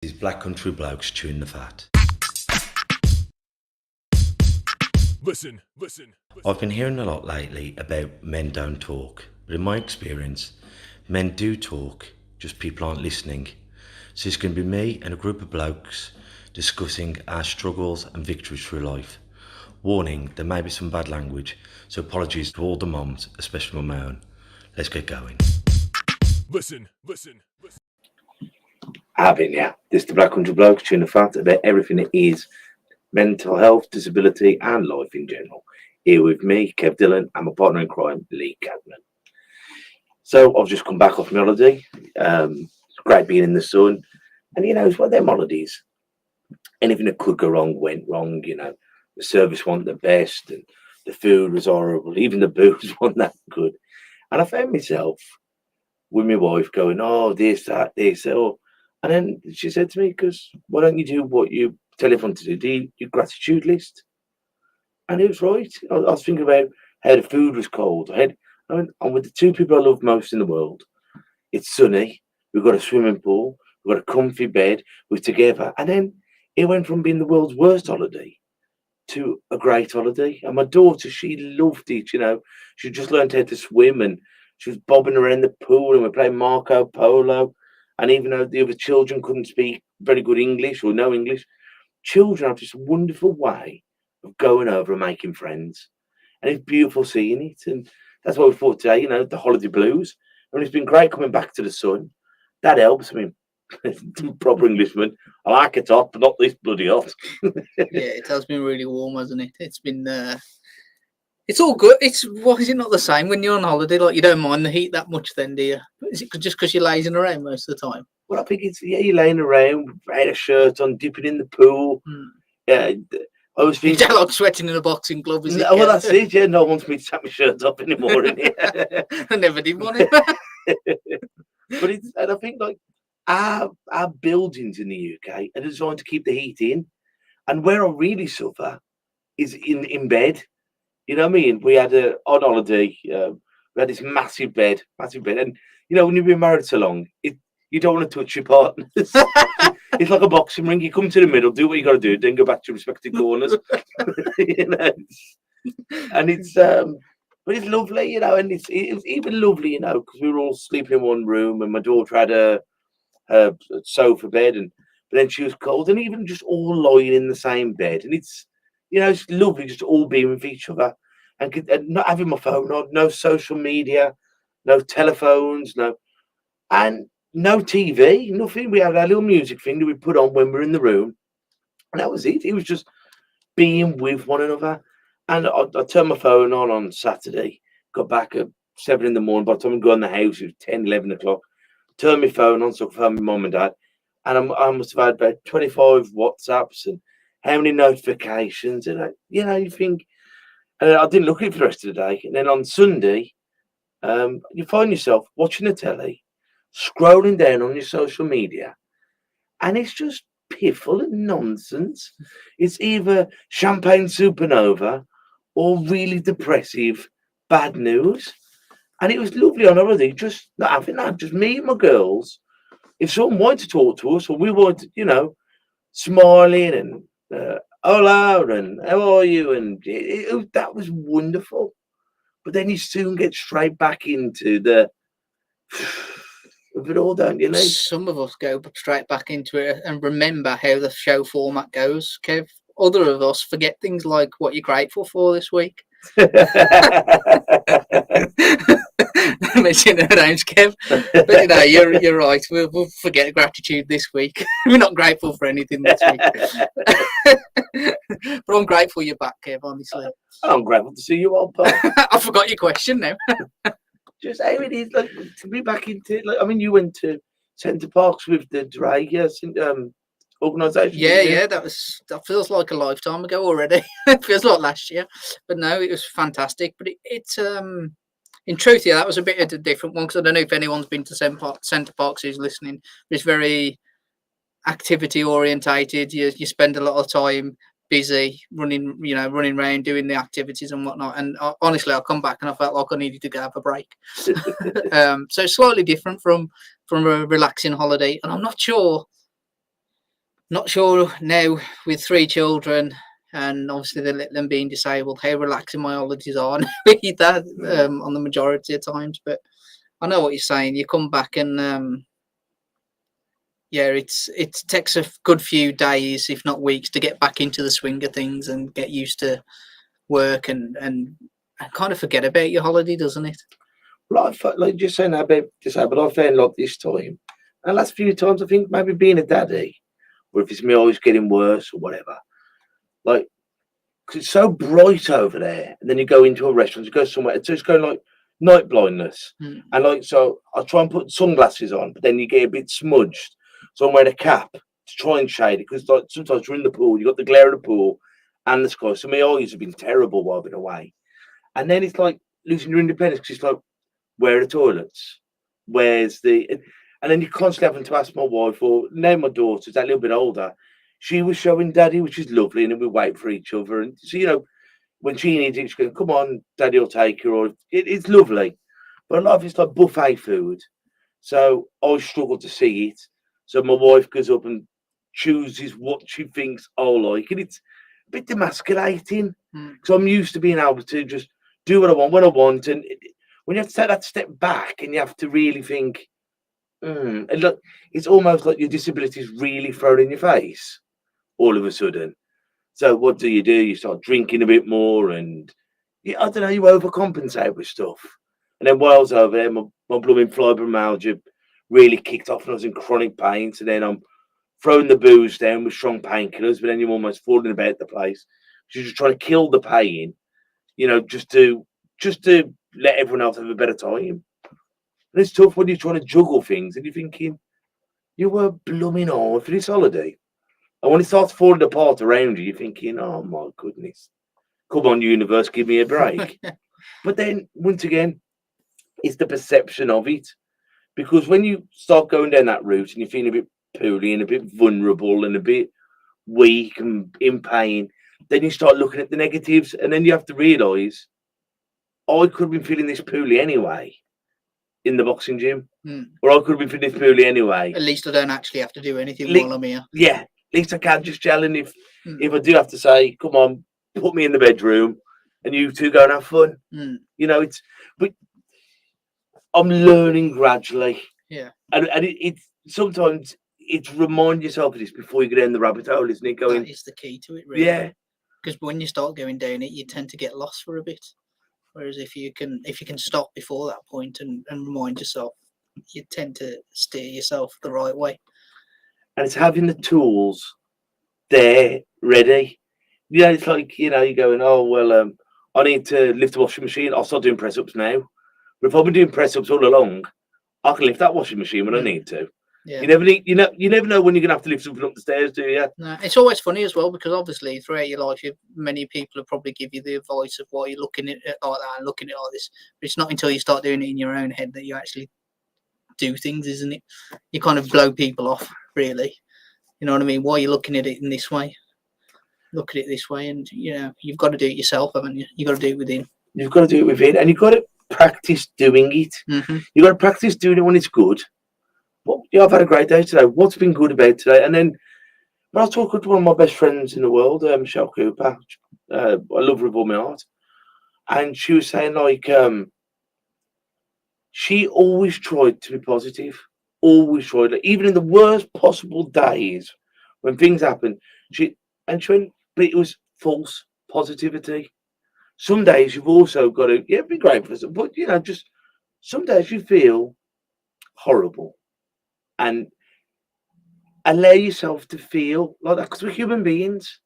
These black country blokes chewing the fat. Listen. I've been hearing a lot lately about men don't talk, but in my experience, men do talk, just people aren't listening. So it's going to be me and a group of blokes discussing our struggles and victories through life. Warning, there may be some bad language, so apologies to all the moms, especially my own. Let's get going. Listen. Having, yeah. This is the Black Country Blokes chewing the fat about everything that is mental health, disability, and life in general. Here with me, Kev Dylan, and my partner in crime, Lee Cadman. So I've just come back off my holiday. It's great being in the sun. And, it's one of them holidays. Anything that could go wrong went wrong, The service wasn't the best, and the food was horrible. Even the booze wasn't that good. And I found myself with my wife going, oh, this, that, this, oh. And then she said to me, because why don't you do what you tell everyone to do, your gratitude list? And it was right. I was thinking about how the food was cold. I'm with the two people I love most in the world. It's sunny. We've got a swimming pool. We've got a comfy bed. We're together. And then it went from being the world's worst holiday to a great holiday. And my daughter, she loved it. She just learned how to swim, and she was bobbing around the pool, and we're playing Marco Polo. And even though the other children couldn't speak very good English or no English, children have this wonderful way of going over and making friends. And it's beautiful seeing it. And that's what we thought today, the holiday blues. And it's been great coming back to the sun. That helps. I mean, proper Englishman. I like it hot, but not this bloody hot. Yeah, it has been really warm, hasn't it? It's been... It's all good. Why is it not the same when you're on holiday? Like, you don't mind the heat that much then, do you? Is it just because you're lazing around most of the time? Well, I think you're laying around without a shirt on, dipping in the pool. Yeah, I was thinking... You don't like sweating in a boxing glove, is it? Well, that's it, yeah. No one wants me to take my shirt off anymore in here. I never did want it. But and I think, like, our buildings in the UK are designed to keep the heat in. And where I really suffer is in bed. You know what I mean? We had on holiday, we had this massive bed. And, when you've been married so long, you don't want to touch your partners. It's like a boxing ring. You come to the middle, do what you got to do, then go back to your respective corners. And it's, but it's lovely, and it's even lovely, because we were all sleeping in one room, and my daughter had a sofa bed, but then she was cold, and even just all lying in the same bed. And it's, it's lovely just all being with each other and not having my phone on, no social media, no telephones, no TV, nothing. We had our little music thing that we put on when we were in the room, and that was it. It was just being with one another. And I turned my phone on Saturday, got back at 7 in the morning. By the time we got in the house, it was 10, 11 o'clock. Turned my phone on, so I could phone my mum and dad. And I must have had about 25 WhatsApps and how many notifications. And, you think, and I didn't look at it for the rest of the day. And then on Sunday, you find yourself watching the telly, scrolling down on your social media, and it's just piffle and nonsense. It's either champagne supernova or really depressive bad news. And it was lovely on holiday, just not having that, just me and my girls. If someone wanted to talk to us, or we wanted, smiling and hola, and how are you? And that was wonderful. But then you soon get straight back into the of it all, don't you, Lee? Some of us go straight back into it and remember how the show format goes, Kev. Other of us forget things like what you're grateful for this week. Mention our names, Kev. But you're right. We'll forget gratitude this week. We're not grateful for anything this week. But I'm grateful you're back, Kev, honestly. I'm grateful to see you, old pal. I forgot your question now. Just how it is, like, to be back into, like, I mean, you went to Centre Parks with the Drag organisation. Yeah, that feels like a lifetime ago already. It feels like last year, but no, it was fantastic. But it's in truth, yeah, that was a bit of a different one, because I don't know if anyone's been to Centre Parks who's listening. But it's very activity orientated. You spend a lot of time busy running around doing the activities and whatnot. And honestly, I come back and I felt like I needed to go have a break. So slightly different from a relaxing holiday. And I'm not sure Not sure now with 3 children and obviously them being disabled, how relaxing my holidays are with that on the majority of times. But I know what you're saying. You come back and it takes a good few days, if not weeks, to get back into the swing of things and get used to work and kind of forget about your holiday, doesn't it? Like just saying that about disabled, I found like this time, and last few times, I think maybe being a daddy, or if it's me always getting worse or whatever, like, because it's so bright over there, and then you go into a restaurant, you go somewhere, it's just going like night blindness, and like, so I try and put sunglasses on, but then you get a bit smudged, so I'm wearing a cap to try and shade it, because like sometimes you're in the pool, you got the glare of the pool and the sky, so my eyes have been terrible while I've been away, and then it's like losing your independence, because it's like, where are the toilets? Where's the... And then you're constantly having to ask my wife, or now my daughter's a little bit older, she was showing daddy, which is lovely, and then we wait for each other. And so, you know, when she needs it, she's going, come on, daddy will take her, or it's lovely. But a lot of it's like buffet food. So I struggle to see it. So my wife goes up and chooses what she thinks I'll like. And it's a bit demasculating. So I'm used to being able to just do what I want when I want. And when you have to take that step back and you have to really think, and look, it's almost like your disability is really thrown in your face all of a sudden. So what do? You start drinking a bit more, and I don't know, you overcompensate with stuff. And then while I was over there, my blooming fibromyalgia really kicked off, and I was in chronic pain. So then I'm throwing the booze down with strong painkillers, but then you're almost falling about the place. You're just trying to kill the pain, you know, just to let everyone else have a better time. And it's tough when you're trying to juggle things and you're thinking, you were blooming hard for this holiday. And when it starts falling apart around you, you're thinking, oh my goodness, come on, universe, give me a break. But then, once again, it's the perception of it. Because when you start going down that route and you're feeling a bit poorly and a bit vulnerable and a bit weak and in pain, then you start looking at the negatives, and then you have to realise, I could have been feeling this poorly anyway in the boxing gym, or I could have been feeling this poorly anyway. At least I don't actually have to do anything while I'm here. Yeah, at least I can just gel, and if I do have to say, come on, put me in the bedroom and you two go and have fun. You know, but I'm learning gradually. Yeah. And it's sometimes it's remind yourself of this before you go down the rabbit hole, isn't it? Going, that is the key to it, really. Yeah. Because when you start going down it, you tend to get lost for a bit. Whereas if you can stop before that point and remind yourself, you tend to steer yourself the right way. And it's having the tools there ready. You know, it's like, you know, you're going, oh well, I need to lift the washing machine. I'll start doing press ups now. But if I've been doing press ups all along, I can lift that washing machine when I need to. Yeah. You never know when you're gonna have to lift something up the stairs, do you? No, it's always funny as well, because obviously throughout your life, many people will probably give you the advice of why you're looking at it like that and looking at it like this. But it's not until you start doing it in your own head that you actually do things, isn't it? You kind of blow people off, really. You know what I mean? Why are you looking at it in this way? Look at it this way, and you know you've got to do it yourself, haven't you? You've got to do it within. You've got to do it within, and you've got to practice doing it. You've got to practice doing it when it's good. Well, yeah, I've had a great day today. What's been good about today? And then when I was talking to one of my best friends in the world, Michelle Cooper, I love her with all my heart, and she was saying like, she always tried to be positive, always tried, like, even in the worst possible days when things happen. She went, but it was false positivity. Some days you've also got to be grateful, but you know, just some days you feel horrible. And allow yourself to feel like that, because we're human beings,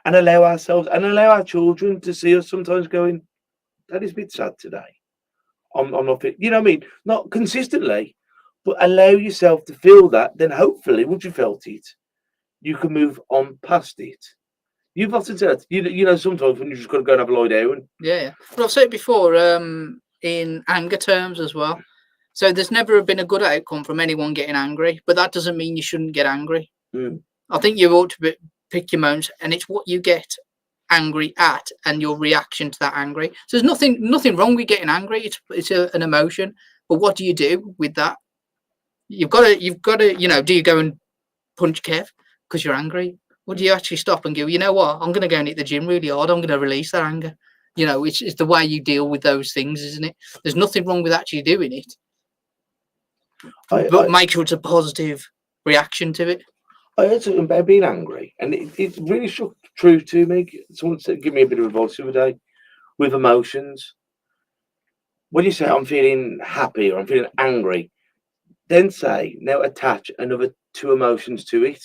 and allow ourselves and allow our children to see us sometimes going, that is a bit sad today. I'm not fit. You know what I mean? Not consistently, but allow yourself to feel that. Then hopefully, once you felt it, you can move on past it. You've often said, you know, sometimes when you just got to go and have a lie down. Yeah. But I've said it before, in anger terms as well. So there's never been a good outcome from anyone getting angry, but that doesn't mean you shouldn't get angry. I think you ought to pick your moments, and it's what you get angry at and your reaction to that angry. So there's nothing wrong with getting angry. It's an emotion, but what do you do with that? You've got to, you know, do you go and punch Kev? because you're angry? Would you actually stop and go, you know what? I'm going to go and hit the gym really hard. I'm going to release that anger. You know, it's the way you deal with those things, isn't it? There's nothing wrong with actually doing it, but make sure it's a positive reaction to it. I heard something about being angry, and it really struck true to me. Someone said, give me a bit of advice the other day with emotions. When you say I'm feeling happy or I'm feeling angry, then say, now attach another 2 emotions to it.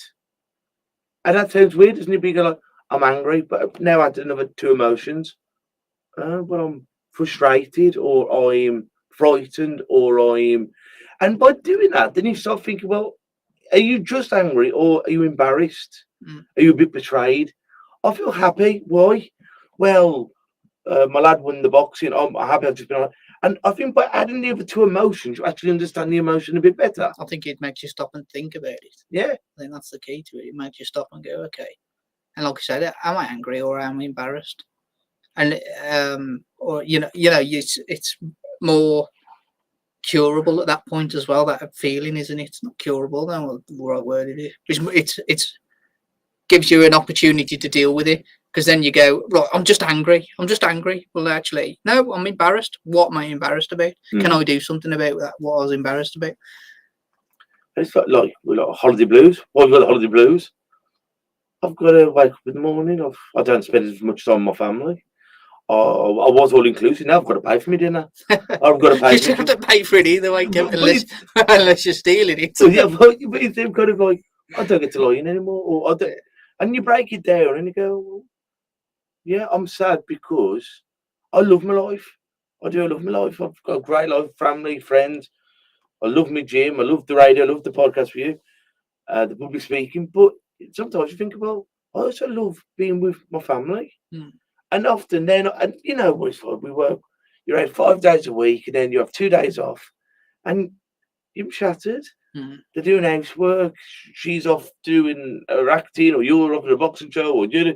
And that sounds weird, doesn't it? Because like, I'm angry, but now add another 2 emotions. Well, I'm frustrated, or I'm frightened, or I'm. And by doing that, then you start thinking, well, are you just angry, or are you embarrassed? Are you a bit betrayed? I feel happy. Why? Well, my lad won the boxing. I'm happy I've just been on. And I think by adding the other 2 emotions, you actually understand the emotion a bit better. I think it makes you stop and think about it. Yeah. I think that's the key to it. It makes you stop and go, okay. And like I said, am I angry or am I embarrassed? And or it's more curable at that point as well. That feeling, isn't it? It's not curable. I don't know what the right word it is. It's gives you an opportunity to deal with it, because then you go, right, I'm just angry. Well, actually, no, I'm embarrassed. What am I embarrassed about? Can I do something about that? What I was embarrassed about? It's like we've got holiday blues. Why have we got the holiday blues? I've got to wake up in the morning. I don't spend as much time with my family. I was all inclusive. Now I've got to pay for me dinner. I've got to pay. You don't have to pay for it either way, unless you're stealing it. Yeah, but it's kind of like, I don't get to lie in anymore, or I don't. And you break it down and you go, well, yeah, I'm sad because I love my life. I do. I love my life. I've got a great life, family, friends. I love my gym. I love the radio. I love the podcast for you, the public speaking. But sometimes you think, well, I also love being with my family. And often then, and you know what it's like. We work, you're out 5 days a week, and then you have 2 days off, and you're shattered. They're doing housework. She's off doing her acting, or you're off at a boxing show, or you're.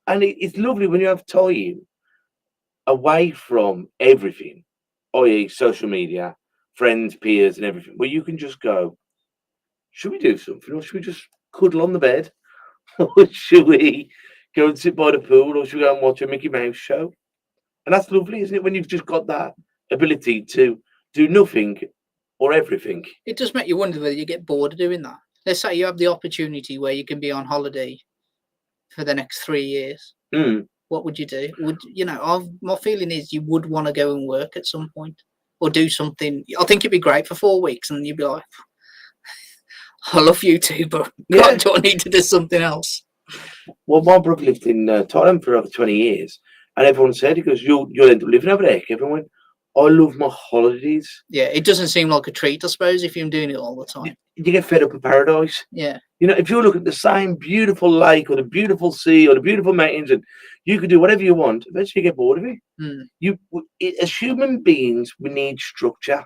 And it's lovely when you have time away from everything, i.e., social media, friends, peers, and everything, where you can just go, should we do something, or should we just cuddle on the bed, or should we go and sit by the pool, or should we go and watch a Mickey Mouse show? And that's lovely, isn't it, when you've just got that ability to do nothing or everything. It does make you wonder whether you get bored of doing that. Let's say you have the opportunity where you can be on holiday for the next 3 years. What would you do? My feeling is you would want to go and work at some point or do something. I think it'd be great for 4 weeks, and you'd be like, I love you too, but God, do I need to do something else? Well, my brother lived in Thailand for over 20 years, and everyone said, he goes, you'll end up living over there. Everyone went, I love my holidays. Yeah, it doesn't seem like a treat, I suppose, if you're doing it all the time. You get fed up of paradise. Yeah. You know, if you look at the same beautiful lake or the beautiful sea or the beautiful mountains, and you could do whatever you want, eventually you get bored of it. As human beings, we need structure.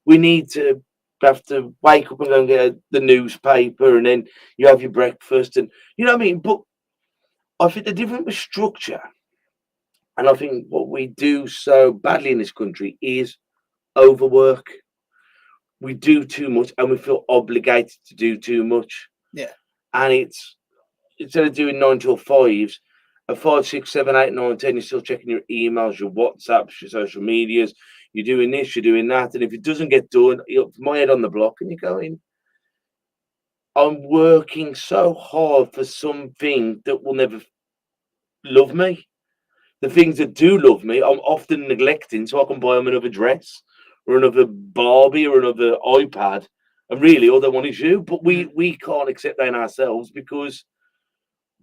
We need to have to wake up and go and get the newspaper, and then you have your breakfast, and you know what I mean? But I think the difference with structure, and I think what we do so badly in this country is overwork. We do too much, and we feel obligated to do too much. Yeah. And it's, instead of doing 9 till 5s, at 5, 6, 7, 8, 9, 10, you're still checking your emails, your WhatsApps, your social medias. You're doing this, you're doing that. And if it doesn't get done, you're my head on the block, and you're going, I'm working so hard for something that will never love me. The things that do love me, I'm often neglecting so I can buy them another dress or another Barbie or another iPad. And really, all they want is you. But we can't accept that in ourselves because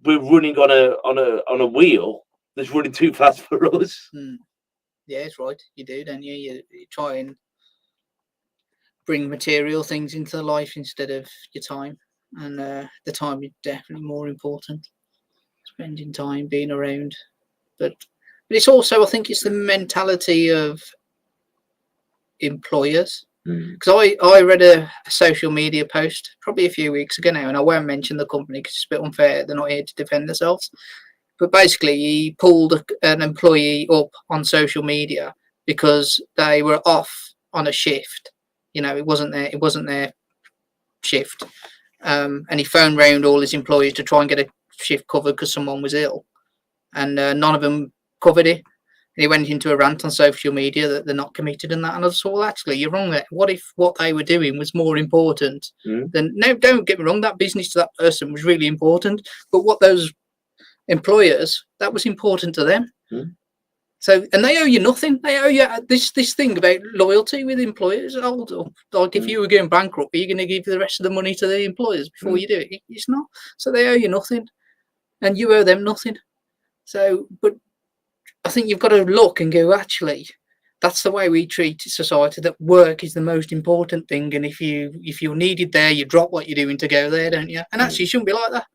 we're running on a wheel that's running too fast for us. Yeah, it's right. You do, don't you? You try and bring material things into life instead of your time. And the time is definitely more important. Spending time, being around. But it's also, I think it's the mentality of employers. Because I read a social media post probably a few weeks ago now, and I won't mention the company because it's a bit unfair. They're not here to defend themselves. But basically, he pulled an employee up on social media because they were off on a shift. You know, it wasn't their shift, and he phoned round all his employees to try and get a shift covered because someone was ill, and none of them covered it. And he went into a rant on social media that they're not committed and that. And I thought, well, actually, you're wrong there. What if what they were doing was more important than? No, don't get me wrong. That business to that person was really important, but what those employers, that was important to them. So, and they owe you nothing. They owe you this thing about loyalty with employers. Like if you were going bankrupt, are you going to give the rest of the money to the employers before you do it? It's not. So they owe you nothing, and you owe them nothing. So, but I think you've got to look and go, actually, that's the way we treat society, that work is the most important thing. And if you're needed there, you drop what you're doing to go there, don't you? And actually, you shouldn't be like that,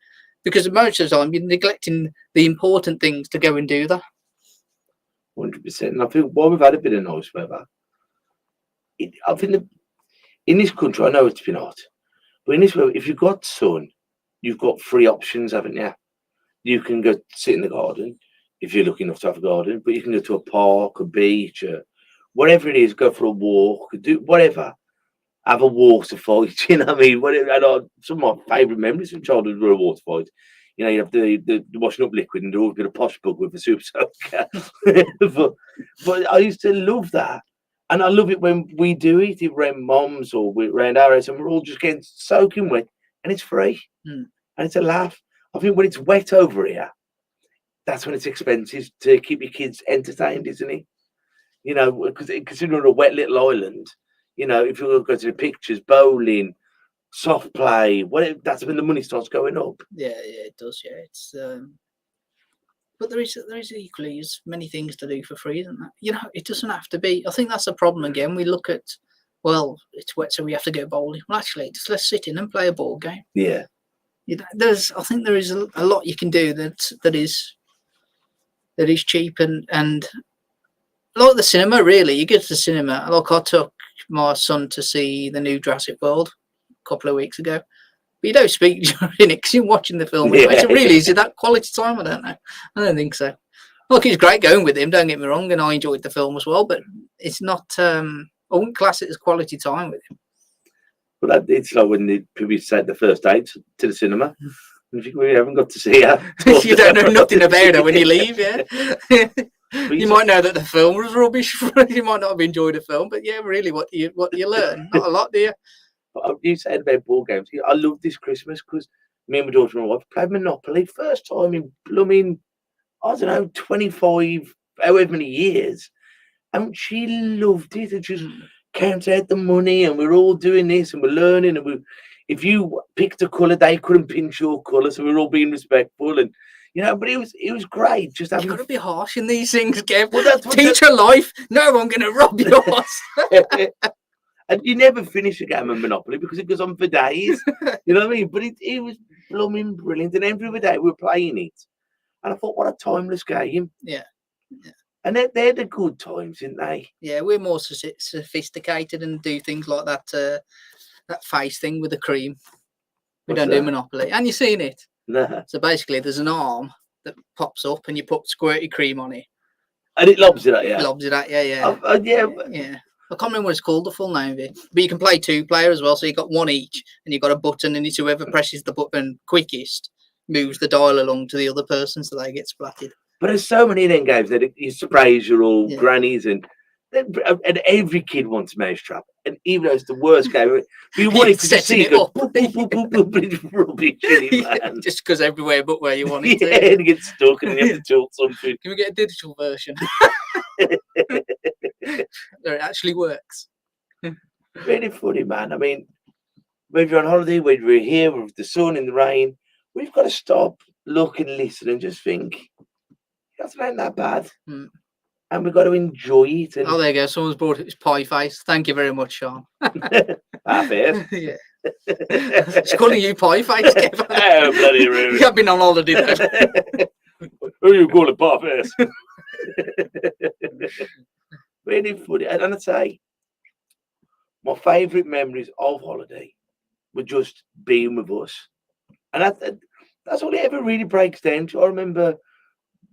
because most of the time you're neglecting the important things to go and do that. 100%. And I think while we've had a bit of nice weather, I think that in this country, I know it's been hot, but in this weather, if you've got sun, you've got 3 options, haven't you? You can go sit in the garden, if you're lucky enough to have a garden, but you can go to a park, a beach, or whatever it is, go for a walk, do whatever, have a water fight, you know what I mean? Whatever, some of my favourite memories from childhood were a water fight. You know, you have the washing up liquid and they're always got a posh bug with a super soaker. but I used to love that. And I love it when we do it, around mums or around our house, and we're all just getting soaking wet, and it's free. And it's a laugh. I think when it's wet over here, that's when it's expensive to keep your kids entertained, isn't it? You know, because considering a wet little island, you know, if you go to the pictures, bowling, soft play, whatever, that's when the money starts going up. Yeah, it does. Yeah, it's but there is equally as many things to do for free, isn't there? You know, it doesn't have to be. I think that's a problem again. We look at, well, it's wet, so we have to go bowling. Well, actually, just let's sit in and play a ball game. Yeah. You know, I think there is a lot you can do that is cheap and like the cinema. Really, you go to the cinema. Like I took my son to see the new Jurassic World a couple of weeks ago. But you don't speak during it because you're watching the film. Yeah. So really, is it that quality time? I don't know. I don't think so. Look, it's great going with him, don't get me wrong, and I enjoyed the film as well, but it's not, I wouldn't class it as quality time with him. Well, it's like when people take the first date to the cinema. We haven't got to see her. You don't know nothing about her when you leave, yeah. You might know that the film was rubbish. You might not have enjoyed the film, but yeah, really, what do you learn? Not a lot, do you? You said about ball games. I love this Christmas because me and my daughter and my wife played Monopoly first time in blooming, I don't know, 25, however many years, and she loved it. And just counted out the money, and we're all doing this, and we're learning. And if you picked a colour, they couldn't pinch your colour, so we were all being respectful. And you know, but it was great. Just having... You've got to be harsh in these things, Kev. Well, teach her life. No, I'm going to rob yours. And you never finish a game of Monopoly because it goes on for days. You know what I mean? But it was blooming brilliant. And every day we were playing it. And I thought, what a timeless game. Yeah. And they're the good times, aren't they? Yeah, we're more sophisticated and do things like that face thing with the cream. We don't do Monopoly. And you've seen it. No. So basically there's an arm that pops up and you put squirty cream on it. And it lobs it at you? It lobs it at you, yeah. Yeah. I can't remember what it's called, the full name of it. But you can play 2-player as well, so you've got one each, and you've got a button, and it's whoever presses the button quickest moves the dial along to the other person, so they get splatted. But there's so many of them games that you sprays your all grannies, and every kid wants Mousetrap. And even though it's the worst game, you want it to just see it up. It's rubbish, man. Just because everywhere but where you want it to. Yeah, and it gets stuck, and then you have to tilt something. Can we get a digital version? It actually works. Really funny, man. I mean, when you're on holiday, when we're here with the sun and the rain, we've got to stop, look and listen and just think, that's not that bad. And we've got to enjoy it. And... Oh, there you go. Someone's brought his pie face. Thank you very much, Sean. Half it. Yeah. It's calling you pie face, Kevin. Oh, bloody rude. You have been on holiday then. Who you call it pie face? Really funny. And I'd say my favourite memories of holiday were just being with us. And that's all it ever really breaks down to. I remember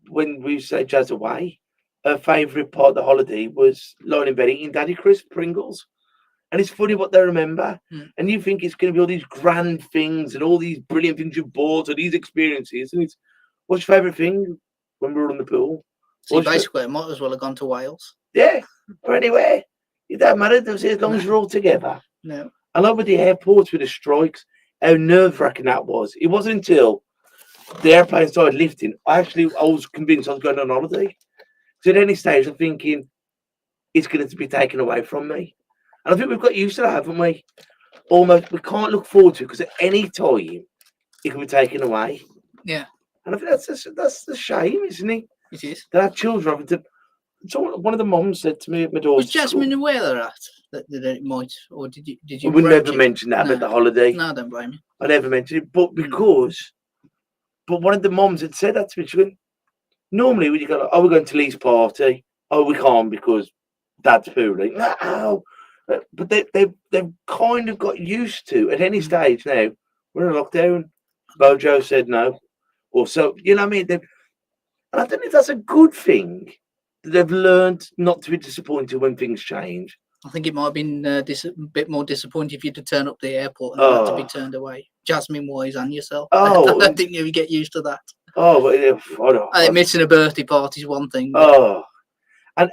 when we used to say Jazz away, her favourite part of the holiday was lying in bed eating Daddy Crisp Pringles. And it's funny what they remember. Mm. And you think it's going to be all these grand things and all these brilliant things you've bought and these experiences. And it's, what's your favourite thing when we were on the pool? So basically, I might as well have gone to Wales. Yeah, or anywhere. It don't matter, as long as you're all together. No. I love with the airports with the strikes, how nerve-wracking that was. It wasn't until the airplane started lifting, I was convinced I was going on holiday. So at any stage, I'm thinking, it's going to be taken away from me. And I think we've got used to that, haven't we? Almost, we can't look forward to it because at any time, it can be taken away. Yeah. And I think that's the shame, isn't it? It is. That our children having to... So one of the mums said to me at my daughter's Was Jasmine aware of that it might, or did you? We never mentioned that about the holiday. No, I don't blame you. I never mentioned it, but but one of the mums had said that to me. She went, normally when you go, oh, we're going to Lee's party. Oh, we can't because Dad's poorly. No, but they've kind of got used to at any stage now. We're in a lockdown. Bojo said no, or so you know what I mean. And I don't know if that's a good thing. They've learned not to be disappointed when things change. I think it might have been a bit more disappointing if you'd have turned up the airport and had to be turned away. Jasmine wise and yourself. Oh, I don't think you get used to that. Oh, but I think missing a birthday party is one thing. Oh, and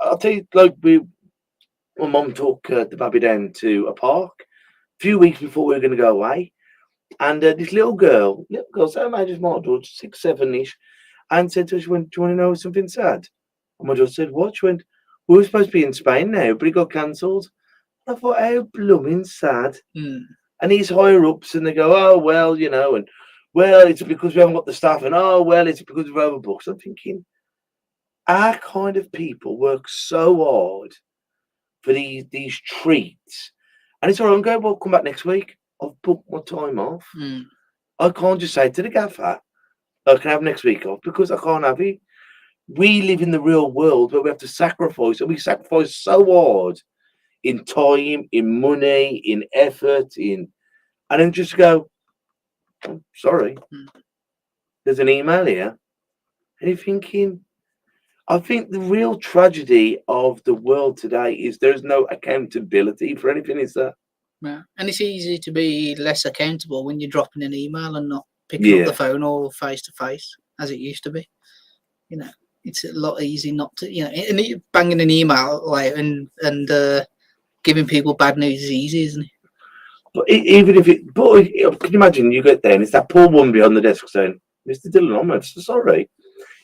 I'll tell you, like my mum took the baby down to a park a few weeks before we were going to go away, and this little girl, same age as my daughter, 6, 7-ish, and said to her, she went, "Do you want to know something sad?" And my daughter said, "What?" She went, "We were supposed to be in Spain now, but it got cancelled." I thought, how blooming sad. Mm. And these higher ups, and they go, "Oh well, you know," and well, it's because we haven't got the staff, and oh well, it's because we're overbooked. I'm thinking, our kind of people work so hard for these treats, and it's all right. I'm going, well, come back next week. I've booked my time off. Mm. I can't just say to the gaffer, I can have next week off because I can't have it. We live in the real world where we have to sacrifice, and we sacrifice so hard in time, in money, in effort, and then just go, oh, sorry, there's an email here. And you're thinking, I think the real tragedy of the world today is there's no accountability for anything, is there? Yeah. And it's easy to be less accountable when you're dropping an email and not picking up the phone or face to face as it used to be. You know, it's a lot easier not to, and banging an email out and giving people bad news is easy, isn't it? But even if it, but can you imagine you get there and it's that poor woman behind the desk saying, "Mr. Dylan, I'm so sorry."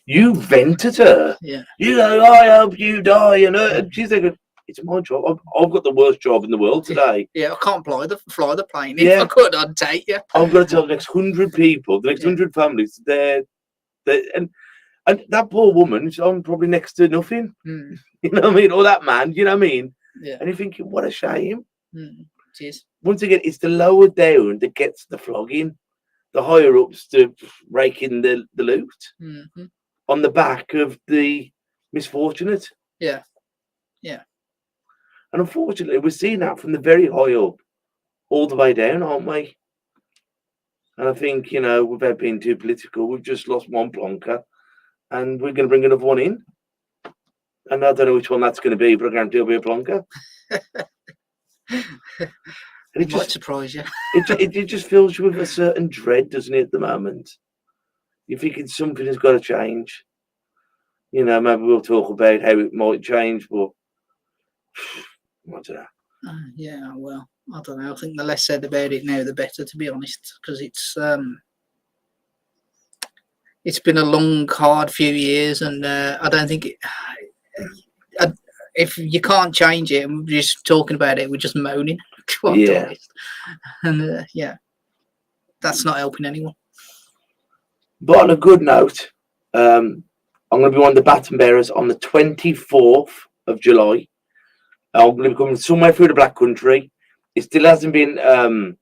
You vented her. Yeah. You go, "I hope you die," and she's like, "It's my job. I've got the worst job in the world today." Yeah, I can't fly the plane. If I could, I'd take you. I'm going to tell the next 100 people, the next 100 families, and that poor woman, she's on probably next to nothing. Mm. You know what I mean? Or that man, you know what I mean? Yeah. And you're thinking, what a shame. It is. Once again, it's the lower down that gets the flogging, the higher ups to rake in the loot on the back of the misfortunate. Yeah. Yeah. And unfortunately, we're seeing that from the very high up all the way down, aren't we? And I think, without being too political, we've just lost one plonker and we're going to bring another one in. And I don't know which one that's going to be, but I guarantee it'll be a plonker. And it might surprise you. it just fills you with a certain dread, doesn't it, at the moment? You're thinking something has got to change. Maybe we'll talk about how it might change, but I don't know. Yeah, well, I don't know. I think the less said about it now, the better, to be honest, because it's been a long, hard few years, and I don't think if you can't change it, and we're just talking about it, we're just moaning. Yeah. And that's not helping anyone. But on a good note, I'm going to be one of the baton bearers on the 24th of July. I'm going to be coming somewhere through the Black Country. It still hasn't been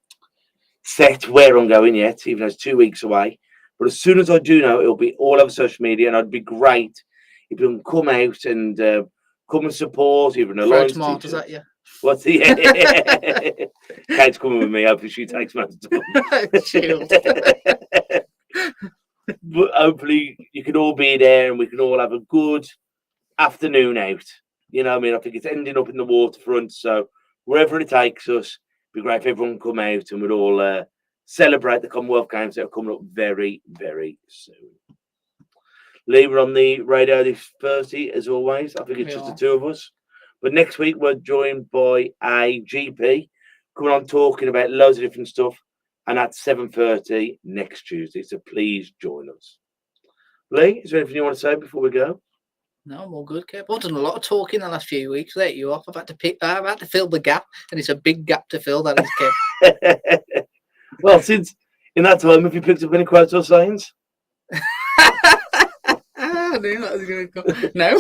set where I'm going yet, even though it's 2 weeks away. But as soon as I do know, it'll be all over social media, and it'd be great if you can come out and come and support, even a Throw Lions tomatoes teacher. at you. What's the Kate's coming with me? Hopefully she takes most of them. But hopefully you can all be there and we can all have a good afternoon out. You know what I mean? I think it's ending up in the waterfront, so wherever it takes us. It'd be great if everyone can come out and we'd all celebrate the Commonwealth Games that are coming up very, very soon. Lee, we're on the radio this Thursday, as always. I think it's just the two of us. But next week, we're joined by a GP coming on talking about loads of different stuff. And that's 7:30 next Tuesday. So please join us. Lee, is there anything you want to say before we go? No, I'm all good, Kev. I've done a lot of talking the last few weeks. Let you off. I've had to fill the gap, and it's a big gap to fill. That is, Kev. Well, since in that time, have you picked up any quotes or sayings? I knew that was going to come. No.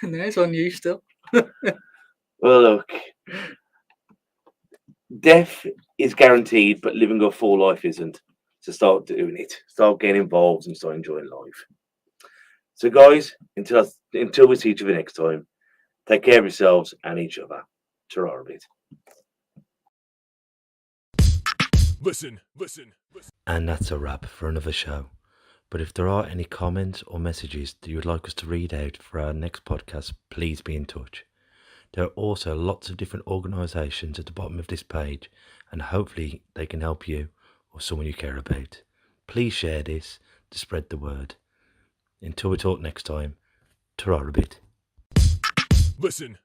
No, it's on you still. Well, look, death is guaranteed, but living a full life isn't. So start doing it. Start getting involved and start enjoying life. So, guys, until we see each other next time, take care of yourselves and each other. Ta-ra a bit. Listen. And that's a wrap for another show. But if there are any comments or messages that you would like us to read out for our next podcast, please be in touch. There are also lots of different organisations at the bottom of this page, and hopefully they can help you or someone you care about. Please share this to spread the word. Until we talk next time, ta-ra a bit. Listen.